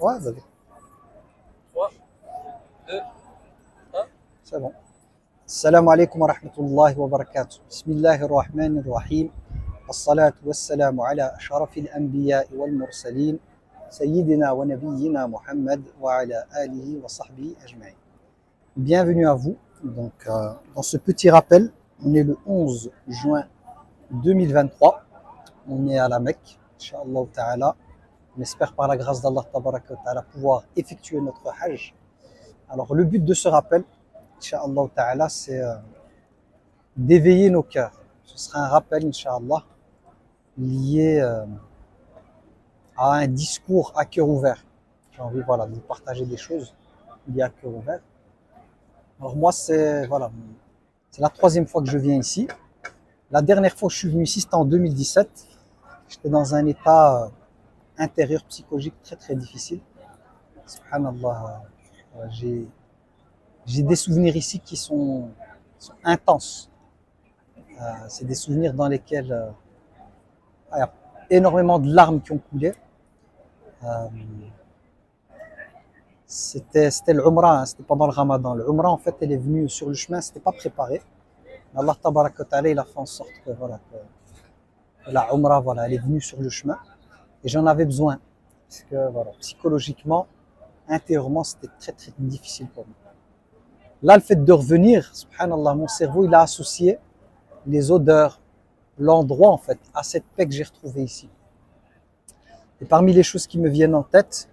Ouais, vas-y. 3, 2, 1. C'est bon. Assalamu alaikum wa rahmatullahi wa barakatuh. Bismillahir rahmanir rahim. الصلاة والسلام على أشرف الأنبياء والمرسلين سيدنا ونبينا محمد وعلى آله وصحبه أجمعين. Bienvenue à vous. Donc, dans ce petit rappel, on est le 11 juin 2023. On est à la Mecque, Inch'Allah Ta'ala. On espère par la grâce d'Allah Tabaraka wa Ta'ala pouvoir effectuer notre Hajj. Alors, le but de ce rappel, Inch'Allah Ta'ala, c'est d'éveiller nos cœurs. Ce sera un rappel, Inch'Allah, lié à un discours à cœur ouvert. J'ai envie de vous partager des choses liées à cœur ouvert. Alors moi, c'est la troisième fois que je viens ici. La dernière fois que je suis venu ici, c'était en 2017. J'étais dans un état intérieur psychologique très très difficile. Subhanallah, j'ai des souvenirs ici qui sont intenses. C'est des souvenirs dans lesquels il y a énormément de larmes qui ont coulé. C'était le Umrah, c'était pendant le Ramadan. Le Umrah, en fait, elle est venue sur le chemin, c'était pas préparé. Mais Allah Tabaraka wa Ta'ala, il a fait en sorte que, que la Umrah, elle est venue sur le chemin. Et j'en avais besoin. Parce que, psychologiquement, intérieurement, c'était très, très difficile pour moi. Là, le fait de revenir, subhanallah, mon cerveau, il a associé les odeurs, l'endroit, en fait, à cette paix que j'ai retrouvée ici. Et parmi les choses qui me viennent en tête,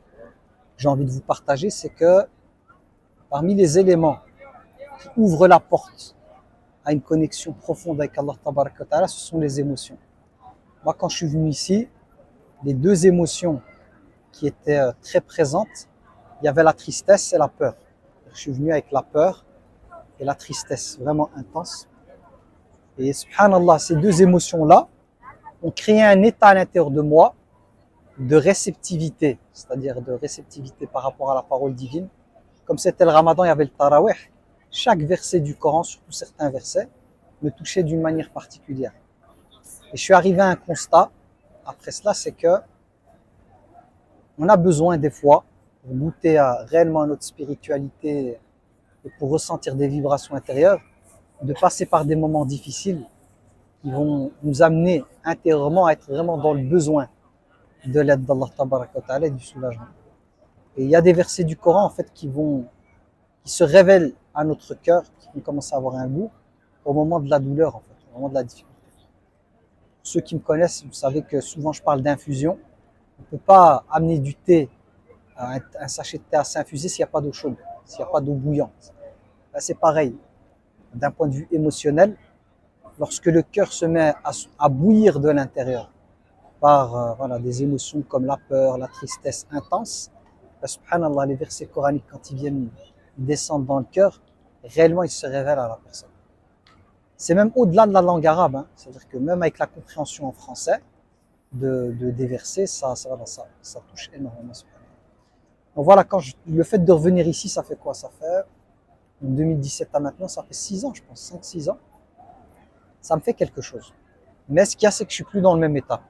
j'ai envie de vous partager, c'est que parmi les éléments qui ouvrent la porte à une connexion profonde avec Allah Tabaraka wa Ta'ala, ce sont les émotions. Moi, quand je suis venu ici, les deux émotions qui étaient très présentes, il y avait la tristesse et la peur. Je suis venu avec la peur et la tristesse vraiment intense. Et subhanallah, ces deux émotions-là ont créé un état à l'intérieur de moi de réceptivité, c'est-à-dire de réceptivité par rapport à la parole divine. Comme c'était le Ramadan, il y avait le Tarawih. Chaque verset du Coran, surtout certains versets, me touchait d'une manière particulière. Et je suis arrivé à un constat, après cela, c'est que on a besoin des fois, pour goûter réellement à notre spiritualité et pour ressentir des vibrations intérieures, de passer par des moments difficiles qui vont nous amener intérieurement à être vraiment dans le besoin de l'aide d'Allah Tabaraka wa Ta'ala et du soulagement. Et il y a des versets du Coran en fait qui se révèlent à notre cœur, qui vont commencer à avoir un goût au moment de la douleur en fait, au moment de la difficulté. Pour ceux qui me connaissent, vous savez que souvent je parle d'infusion. On ne peut pas amener du thé, un sachet de thé à s'infuser s'il n'y a pas d'eau chaude, s'il n'y a pas d'eau bouillante. Là c'est pareil, d'un point de vue émotionnel, lorsque le cœur se met à bouillir de l'intérieur, par des émotions comme la peur, la tristesse intense, subhanallah, les versets coraniques, quand ils viennent descendre dans le cœur, réellement ils se révèlent à la personne. C'est même au-delà de la langue arabe, hein. C'est-à-dire que même avec la compréhension en français des versets, ça touche énormément. Donc voilà, le fait de revenir ici, ça fait quoi? Ça fait, en 2017 à maintenant, ça fait 6 ans, je pense, 5-6 ans. Ça me fait quelque chose. Mais ce qu'il y a, c'est que je suis plus dans le même état.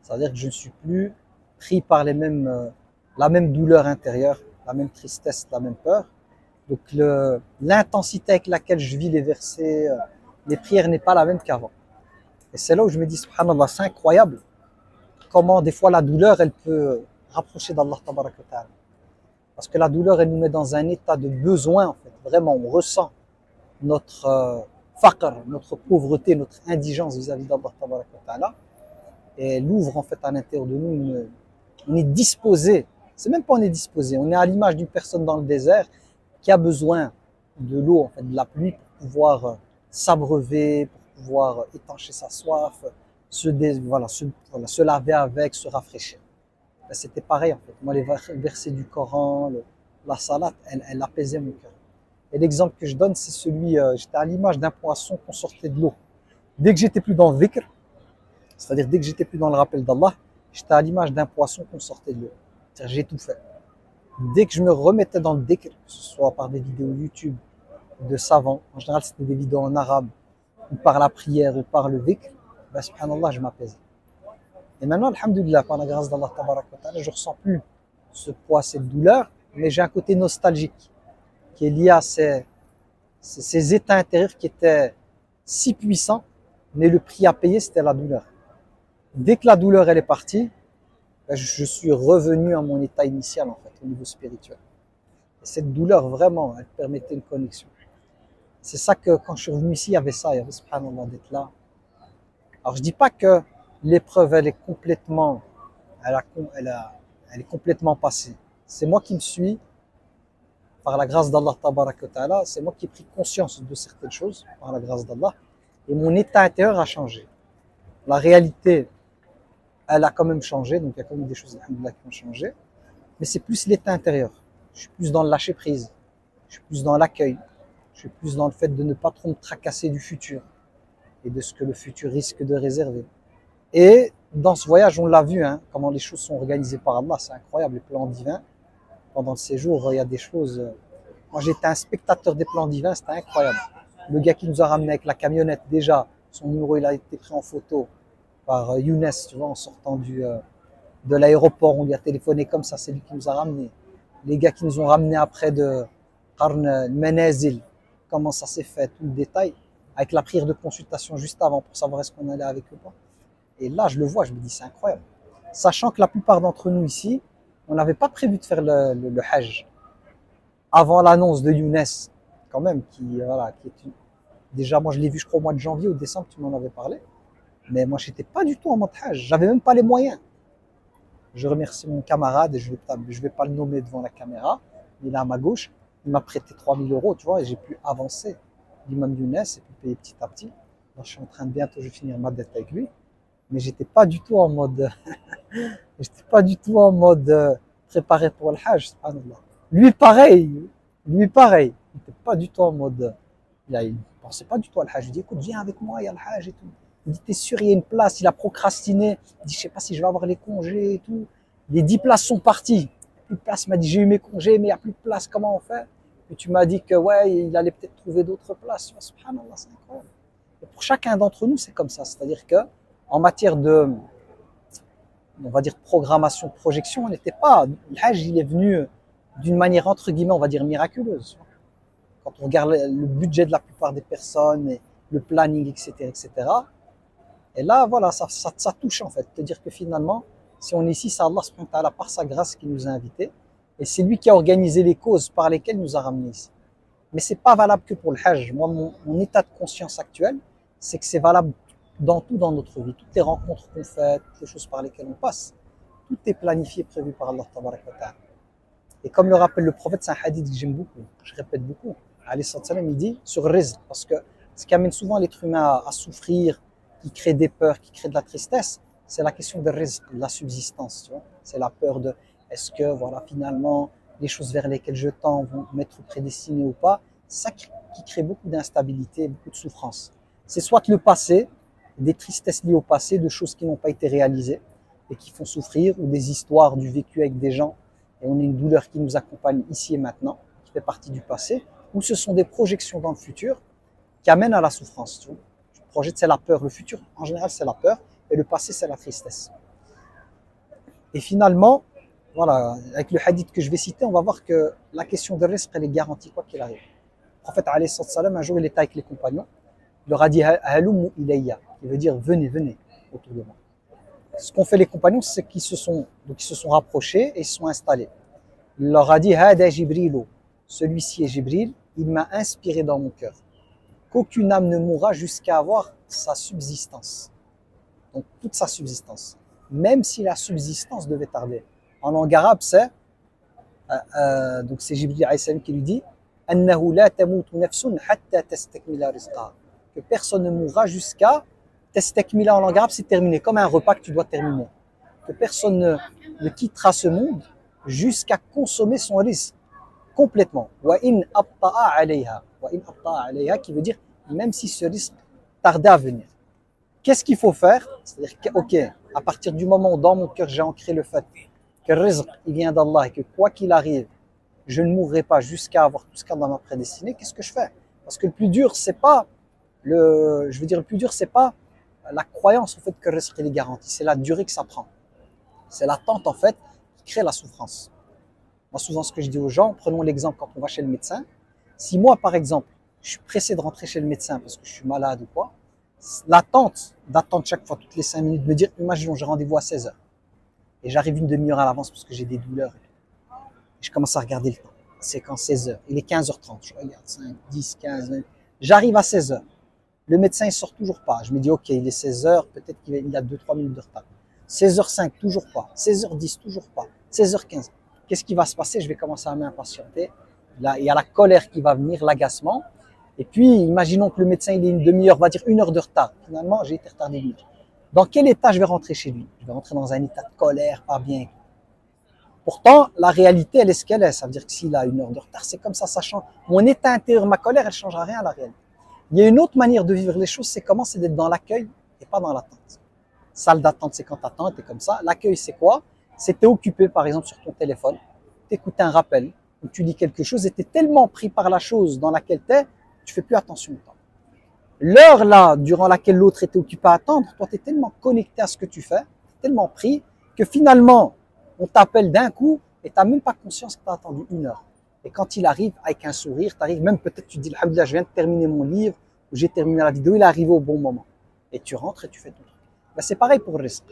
C'est-à-dire que je ne suis plus pris par la même douleur intérieure, la même tristesse, la même peur. Donc l'intensité avec laquelle je vis les versets, les prières n'est pas la même qu'avant. Et c'est là où je me dis, subhanallah, c'est incroyable comment des fois la douleur, elle peut rapprocher d'Allah Tabaraka wa Ta'ala. Parce que la douleur, elle nous met dans un état de besoin, en fait. Vraiment, on ressent notre faqr, notre pauvreté, notre indigence vis-à-vis d'Allah Tabaraka wa Ta'ala. Et elle ouvre en fait à l'intérieur de nous, on est disposé, c'est même pas on est disposé, on est à l'image d'une personne dans le désert qui a besoin de l'eau, en fait, de la pluie pour pouvoir s'abreuver, pour pouvoir étancher sa soif, se laver avec, se rafraîchir. C'était pareil en fait. Moi, les versets du Coran, la salat, elle apaisait mon cœur. Et l'exemple que je donne, c'est celui, j'étais à l'image d'un poisson qu'on sortait de l'eau. Dès que j'étais plus dans le dhikr, c'est-à-dire dès que j'étais plus dans le rappel d'Allah, j'étais à l'image d'un poisson qu'on sortait de l'eau. C'est-à-dire j'ai tout fait. Dès que je me remettais dans le dhikr, que ce soit par des vidéos YouTube de savants, en général c'était des vidéos en arabe, ou par la prière, ou par le dhikr, subhanallah, je m'apaisais. Et maintenant, alhamdulillah, par la grâce d'Allah Tabaraka wa Ta'ala, je ne ressens plus ce poids, cette douleur, mais j'ai un côté nostalgique qui est lié à ces états intérieurs qui étaient si puissants, mais le prix à payer, c'était la douleur. Dès que la douleur, elle est partie, ben, je suis revenu à mon état initial, en fait, au niveau spirituel. Et cette douleur, vraiment, elle permettait une connexion. C'est ça que, quand je suis revenu ici, il y avait ça, il y avait subhanallah d'être là. Alors, je dis pas que l'épreuve, elle est complètement, elle est complètement passée. C'est moi qui me suis, par la grâce d'Allah, tabaraka wa ta'ala, c'est moi qui ai pris conscience de certaines choses, par la grâce d'Allah, et mon état intérieur a changé. La réalité, elle a quand même changé, donc il y a quand même des choses, alhamdoulilah, qui ont changé, mais c'est plus l'état intérieur. Je suis plus dans le lâcher prise, je suis plus dans l'accueil, je suis plus dans le fait de ne pas trop me tracasser du futur et de ce que le futur risque de réserver. Et dans ce voyage, on l'a vu, hein, comment les choses sont organisées par Allah, c'est incroyable, les plans divins. Pendant le séjour, il y a des choses. Moi, j'étais un spectateur des plans divins, c'était incroyable. Le gars qui nous a ramené avec la camionnette, déjà, son numéro, il a été pris en photo par Younes, tu vois, en sortant de l'aéroport, on lui a téléphoné comme ça, c'est lui qui nous a ramené. Les gars qui nous ont ramenés après de Qarn Menazil, comment ça s'est fait, tout le détail, avec la prière de consultation juste avant pour savoir est-ce qu'on allait avec eux ou pas. Et là, je le vois, je me dis, c'est incroyable. Sachant que la plupart d'entre nous ici, on n'avait pas prévu de faire le Hajj avant l'annonce de Younes, quand même, voilà, déjà, moi, je l'ai vu, je crois, au mois de janvier ou décembre, tu m'en avais parlé. Mais moi, j'étais pas du tout en mode Hajj. J'avais même pas les moyens. Je remercie mon camarade, et je vais pas le nommer devant la caméra. Il est à ma gauche. Il m'a prêté 3000 €, tu vois, et j'ai pu avancer l'imam Younes et puis payer petit à petit. Là, je suis en train de bientôt, je vais finir ma dette avec lui. Mais j'étais pas du tout en mode, préparé pour le Hajj, subhanallah. Lui pareil, il n'était pas du tout en mode, il pensait pas du tout à le Hajj. Je lui dis, écoute, viens avec moi, il y a le Hajj et tout. Il me dit, t'es sûr, il y a une place, il a procrastiné. Il dit, je sais pas si je vais avoir les congés et tout. Les 10 places sont parties. Plus de place, il m'a dit, j'ai eu mes congés, mais il n'y a plus de place, comment on fait? Et tu m'as dit que, ouais, il allait peut-être trouver d'autres places. Subhanallah, c'est incroyable. Et pour chacun d'entre nous, c'est comme ça. C'est-à-dire que, en matière de, on va dire, programmation, projection, on n'était pas, le Hajj, il est venu d'une manière, entre guillemets, on va dire, miraculeuse. Quand on regarde le budget de la plupart des personnes, et le planning, etc., etc. Et là, voilà, ça touche, en fait. De dire que finalement, si on est ici, c'est Allah, subhanahu wa ta'ala, par sa grâce, qui nous a invités. Et c'est lui qui a organisé les causes par lesquelles il nous a ramenés ici. Mais c'est pas valable que pour le Hajj. Moi, mon état de conscience actuel, c'est que c'est valable dans tout dans notre vie. Toutes les rencontres qu'on fait, toutes les choses par lesquelles on passe, tout est planifié, prévu par Allah, tabaraka wa ta'ala. Et comme le rappelle le prophète, c'est un hadith que j'aime beaucoup, que je répète beaucoup. Alayhi salam, il dit sur rizq, parce que ce qui amène souvent l'être humain à souffrir, qui crée des peurs, qui crée de la tristesse, c'est la question de rizq, de la subsistance. C'est la peur de est-ce que voilà finalement les choses vers lesquelles je tends vont m'être prédestinées ou pas. C'est ça qui crée beaucoup d'instabilité, beaucoup de souffrance. C'est soit le passé, des tristesses liées au passé, de choses qui n'ont pas été réalisées et qui font souffrir, ou des histoires du vécu avec des gens, et on a une douleur qui nous accompagne ici et maintenant, qui fait partie du passé, ou ce sont des projections dans le futur qui amènent à la souffrance. Tu vois. Le projet, c'est la peur. Le futur, en général, c'est la peur, et le passé, c'est la tristesse. Et finalement, voilà, avec le hadith que je vais citer, on va voir que la question de rizq, elle est garantie quoi qu'il arrive. Le prophète, alayhi salam, un jour, il était avec les compagnons, il leur a dit « Halumu ilayya », qui veut dire « venez, venez autour de moi ». Ce qu'ont fait les compagnons, c'est qu'ils se sont rapprochés et ils se sont installés. Il leur a dit « Hada Jibrilu », celui-ci est Jibril, il m'a inspiré dans mon cœur qu'aucune âme ne mourra jusqu'à avoir sa subsistance. Donc toute sa subsistance. Même si la subsistance devait tarder. En langue arabe, c'est donc c'est Jibril alayhi salam qui lui dit « Annahu la tamutu nafsun hatta tastakmila rizqaha » que personne ne mourra jusqu'à tastakmila en langue arabe, c'est terminé, comme un repas que tu dois terminer. Que personne ne quittera ce monde jusqu'à consommer son risque complètement. Wa in abta'a alayha. Wa in abta'a alayha qui veut dire même si ce risque tardait à venir. Qu'est-ce qu'il faut faire? C'est-à-dire que, ok, à partir du moment où dans mon cœur j'ai ancré le fait que le rizq il vient d'Allah et que quoi qu'il arrive, je ne mourrai pas jusqu'à avoir tout ce qu'Allah m'a prédestiné, qu'est-ce que je fais? Parce que le plus dur, c'est pas la croyance au fait que le rizq est garanti, c'est la durée que ça prend. C'est l'attente en fait qui crée la souffrance. Moi, souvent, ce que je dis aux gens, prenons l'exemple quand on va chez le médecin. Si moi, par exemple, je suis pressé de rentrer chez le médecin parce que je suis malade ou quoi, d'attendre chaque fois, toutes les 5 minutes, de me dire, imaginons, j'ai rendez-vous à 16 heures. Et j'arrive une demi-heure à l'avance parce que j'ai des douleurs. Et je commence à regarder le temps. C'est quand 16 heures. Il est 15h30. Je regarde 5, 10, 15, 20. J'arrive à 16 heures. Le médecin, il sort toujours pas. Je me dis, OK, il est 16 heures. Peut-être qu'il a 2-3 minutes de retard. 16h05, toujours pas. 16h10, toujours pas. 16h15. Qu'est-ce qui va se passer? Je vais commencer à m'impatienter. Là, il y a la colère qui va venir, l'agacement. Et puis, imaginons que le médecin, il est une demi-heure, va dire 1 heure de retard. Finalement, j'ai été retardé 1 minute. Dans quel état je vais rentrer chez lui? Je vais rentrer dans un état de colère, pas bien. Pourtant, la réalité, elle est ce qu'elle est. Ça veut dire que s'il a 1 heure de retard, c'est comme ça change. Mon état intérieur, ma colère, elle ne changera rien à la réalité. Il y a une autre manière de vivre les choses, c'est comment? C'est d'être dans l'accueil et pas dans l'attente. Salle d'attente, c'est quand tu attends, tu es comme ça. L'accueil, c'est quoi? C'est t'es occupé, par exemple, sur ton téléphone, tu écoutes un rappel, ou tu lis quelque chose et tu es tellement pris par la chose dans laquelle tu es, tu fais plus attention au temps. L'heure là, durant laquelle l'autre était occupé à attendre, toi, tu es tellement connecté à ce que tu fais, tellement pris, que finalement, on t'appelle d'un coup et tu n'as même pas conscience que tu as attendu 1 heure. Et quand il arrive avec un sourire, tu arrives, même peut-être tu dis, alhamdoulilah, je viens de terminer mon livre, ou j'ai terminé la vidéo, il est arrivé au bon moment. Et tu rentres et tu fais ton truc. Ben, c'est pareil pour le risque.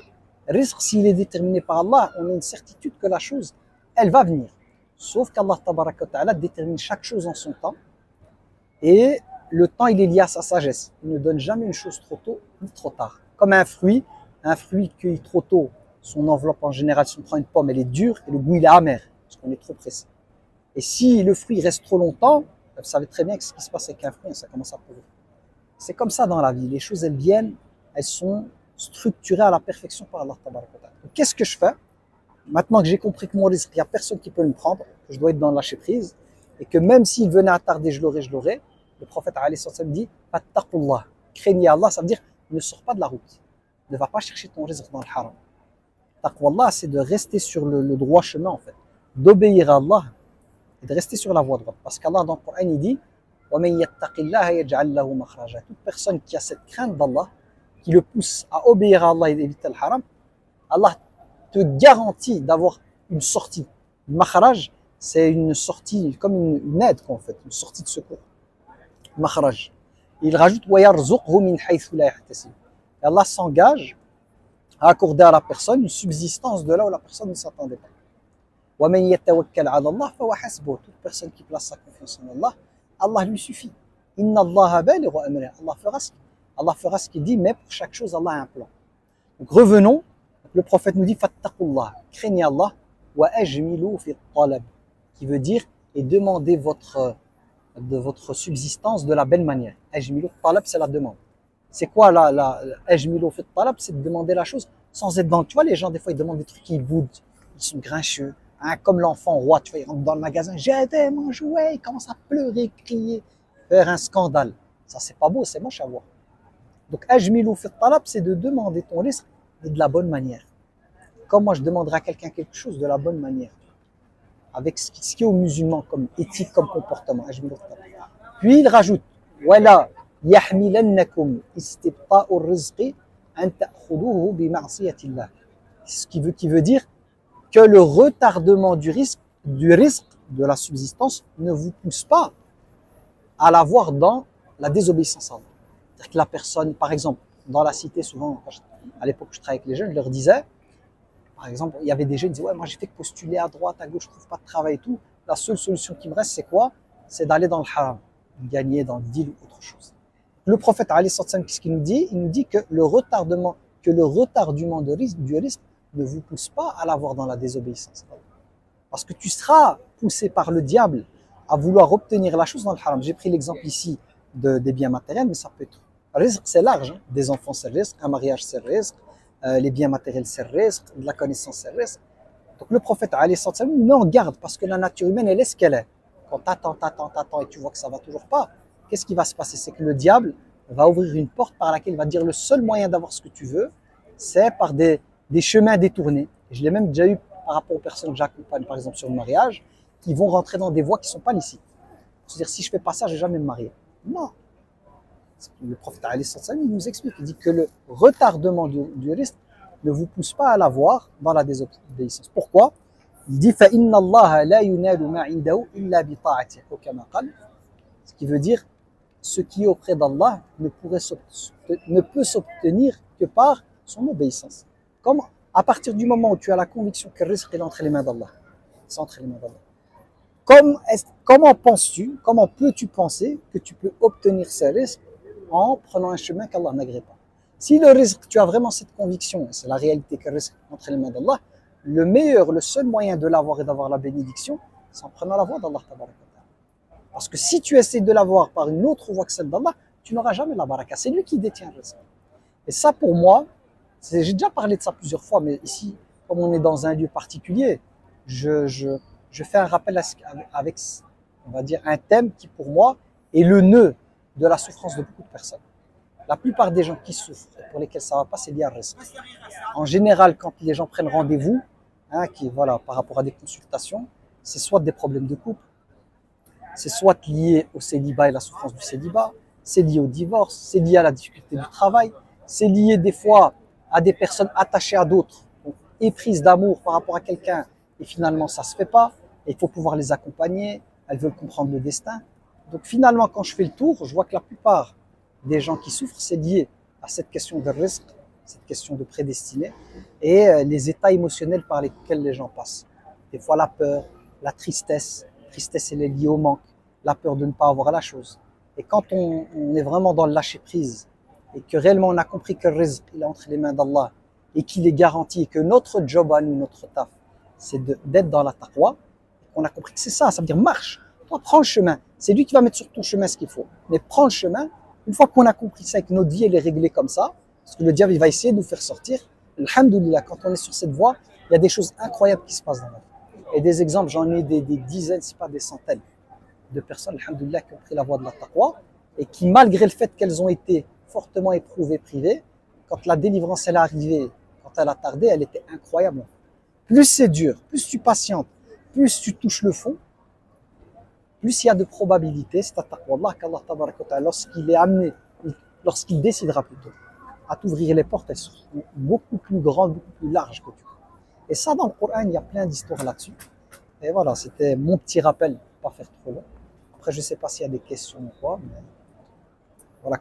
Le risque, s'il est déterminé par Allah, on a une certitude que la chose, elle va venir. Sauf qu'Allah tabaraka wa ta'ala détermine chaque chose en son temps. Et le temps, il est lié à sa sagesse. Il ne donne jamais une chose trop tôt ni trop tard. Comme un fruit cueilli trop tôt, son enveloppe en général, si on prend une pomme, elle est dure et le goût, il est amer, parce qu'on est trop pressé. Et si le fruit reste trop longtemps, vous savez très bien que ce qui se passe avec un fruit, ça commence à pourrir. C'est comme ça dans la vie. Les choses, elles viennent, elles sont structurées à la perfection par Allah. Qu'est-ce que je fais? Maintenant que j'ai compris que mon risque, il n'y a personne qui peut me prendre, que je dois être dans le lâcher prise, et que même s'il venait à tarder, je l'aurais, le prophète dit « Fattaqullah » craignez Allah, ça veut dire ne sors pas de la route. Ne va pas chercher ton risque dans le haram. Taqwallah, c'est de rester sur le droit chemin en fait, d'obéir à Allah et de rester sur la voie droite. Parce qu'Allah dans le Coran il dit وَمَنْ يَتَّقِ اللَّهَ يَجْعَلْ لَهُ مَخْرَجًا. Toute personne qui a cette crainte d'Allah, qui le pousse à obéir à Allah et éviter le haram, Allah te garantit d'avoir une sortie. Le makhraj, c'est une sortie, comme une aide en fait, une sortie de secours. Makhraj. Il rajoute وَيَرْزُقْهُ مِنْ حَيْثُ لَا يَحْتَسِبُ. Et Allah s'engage à accorder à la personne une subsistance de là où la personne ne s'attendait pas. وَمَنْ يَتَوَكَّلْ عَلَى اللَّهِ فَهُوَ حَسْبُهُ. Toute personne qui place sa confiance en Allah, Allah lui suffit. Inna Allah balighu amrihi. Allah fera ce qu'il dit, mais pour chaque chose, Allah a un plan. Donc revenons. Le prophète nous dit Fattaqullah, craignez Allah, wa ajmilu fi talab, qui veut dire et demandez de votre subsistance de la belle manière. Ajmilu fi talab, c'est la demande. C'est quoi la ajmilu fi talab? C'est de demander la chose sans être dans. Tu vois, les gens, des fois, ils demandent des trucs, ils boudent, ils sont grincheux. Hein, comme l'enfant roi, tu vois, il rentre dans le magasin, j'ai mon jouet, il commence à pleurer, crier, faire un scandale. Ça, c'est pas beau, c'est moche à voir. Donc, ajmilu fi talab, c'est de demander ton risque de la bonne manière. Comme moi, je demanderai à quelqu'un quelque chose de la bonne manière. Avec ce qui est aux musulmans comme éthique, comme comportement. Puis il rajoute Wala yahmilannakum istibta'u rizqi an ta'khuduhu bi ma'siyatillah. Ce qui veut dire que le retardement du risque, de la subsistance, ne vous pousse pas à l'avoir dans la désobéissance à Allah. C'est-à-dire que la personne, par exemple, dans la cité, souvent, à l'époque où je travaillais avec les jeunes, je leur disais, par exemple, il y avait des jeunes qui disaient, ouais, moi j'ai fait que postuler à droite, à gauche, je trouve pas de travail et tout. La seule solution qui me reste, c'est quoi? C'est d'aller dans le haram, gagner dans le deal ou autre chose. Le prophète, qu'est-ce qu'il nous dit? Il nous dit que le retardement du risque ne vous pousse pas à l'avoir dans la désobéissance. Parce que tu seras poussé par le diable à vouloir obtenir la chose dans le haram. J'ai pris l'exemple ici des biens matériels, mais ça peut être. Le risque, c'est large. Hein. Des enfants, c'est le risque. Un mariage, c'est le risque. Les biens matériels, c'est le risque. De la connaissance, c'est le risque. Donc le prophète, nous met en garde parce que la nature humaine, elle est ce qu'elle est. Quand t'attends et tu vois que ça va toujours pas, qu'est-ce qui va se passer? C'est que le diable va ouvrir une porte par laquelle il va dire le seul moyen d'avoir ce que tu veux, c'est par des chemins détournés. Je l'ai même déjà eu par rapport aux personnes que j'accompagne, par exemple sur le mariage, qui vont rentrer dans des voies qui ne sont pas licites. C'est-à-dire, si je fais pas ça, je vais jamais me marier. Non. Le prophète il nous explique, il dit que le retardement du risque ne vous pousse pas à l'avoir dans la désobéissance. Pourquoi? Il dit فَإِنَّ اللَّهَ لَا يُنَالُ مَا عِنْدَهُ إِلَّا بِطَاعَتِهِ أو كما قال. Ce qui veut dire ce qui est auprès d'Allah ne peut s'obtenir que par son obéissance. Comme à partir du moment où tu as la conviction que le rizq est entre les mains d'Allah, c'est entre les mains d'Allah. Comment peux-tu penser que tu peux obtenir ce rizq en prenant un chemin qu'Allah n'agrée pas? Si le rizq, tu as vraiment cette conviction, c'est la réalité que le rizq est entre les mains d'Allah, le seul moyen de l'avoir et d'avoir la bénédiction, c'est en prenant la voie d'Allah. Parce que si tu essaies de l'avoir par une autre voie que celle d'Allah, tu n'auras jamais la baraka. C'est lui qui détient le rizq. Et ça, pour moi, j'ai déjà parlé de ça plusieurs fois, mais ici, comme on est dans un lieu particulier, je fais un rappel avec, on va dire, un thème qui, pour moi, est le nœud de la souffrance de beaucoup de personnes. La plupart des gens qui souffrent et pour lesquels ça ne va pas, c'est lié à rizq. En général, quand les gens prennent rendez-vous, par rapport à des consultations, c'est soit des problèmes de couple, c'est soit lié au célibat et la souffrance du célibat, c'est lié au divorce, c'est lié à la difficulté du travail, c'est lié des fois à des personnes attachées à d'autres, éprises d'amour par rapport à quelqu'un, et finalement ça ne se fait pas, et il faut pouvoir les accompagner, elles veulent comprendre le destin. Donc finalement, quand je fais le tour, je vois que la plupart des gens qui souffrent, c'est lié à cette question de risque, cette question de prédestiné, et les états émotionnels par lesquels les gens passent. Des fois la peur, la tristesse, elle est liée au manque, la peur de ne pas avoir la chose. Et quand on est vraiment dans le lâcher prise, et que réellement on a compris que le rizq il est entre les mains d'Allah, et qu'il est garanti, et que notre job à nous, notre taf, c'est d'être dans la taqwa, on a compris que c'est ça, ça veut dire marche, toi prends le chemin, c'est lui qui va mettre sur ton chemin ce qu'il faut, mais prends le chemin. Une fois qu'on a compris ça et que notre vie elle est réglée comme ça, parce que le diable il va essayer de nous faire sortir, alhamdoulilah, quand on est sur cette voie, il y a des choses incroyables qui se passent dans la vie. Et des exemples, j'en ai des dizaines, si pas des centaines de personnes, alhamdoulilah, qui ont pris la voie de la taqwa et qui, malgré le fait qu'elles ont été fortement éprouvées, privées, quand la délivrance elle est arrivée, quand elle a tardé, elle était incroyable. Plus c'est dur, plus tu patientes, plus tu touches le fond, plus il y a de probabilités, c'est à taqwa qu'Allah tabaraka wa ta'ala, lorsqu'il est amené, lorsqu'il décidera plutôt à t'ouvrir les portes, elles seront beaucoup plus grandes, beaucoup plus larges que tu crois. Et ça, dans le Coran, il y a plein d'histoires là-dessus. Et voilà, c'était mon petit rappel, pour pas faire trop long. Après, je ne sais pas s'il y a des questions ou quoi, mais voilà.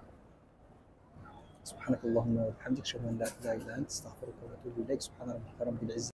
سبحانك اللهم وبحمدك اشهد ان لا اله الا انت استغفرك واتوب اليك سبحان ربك رب العزه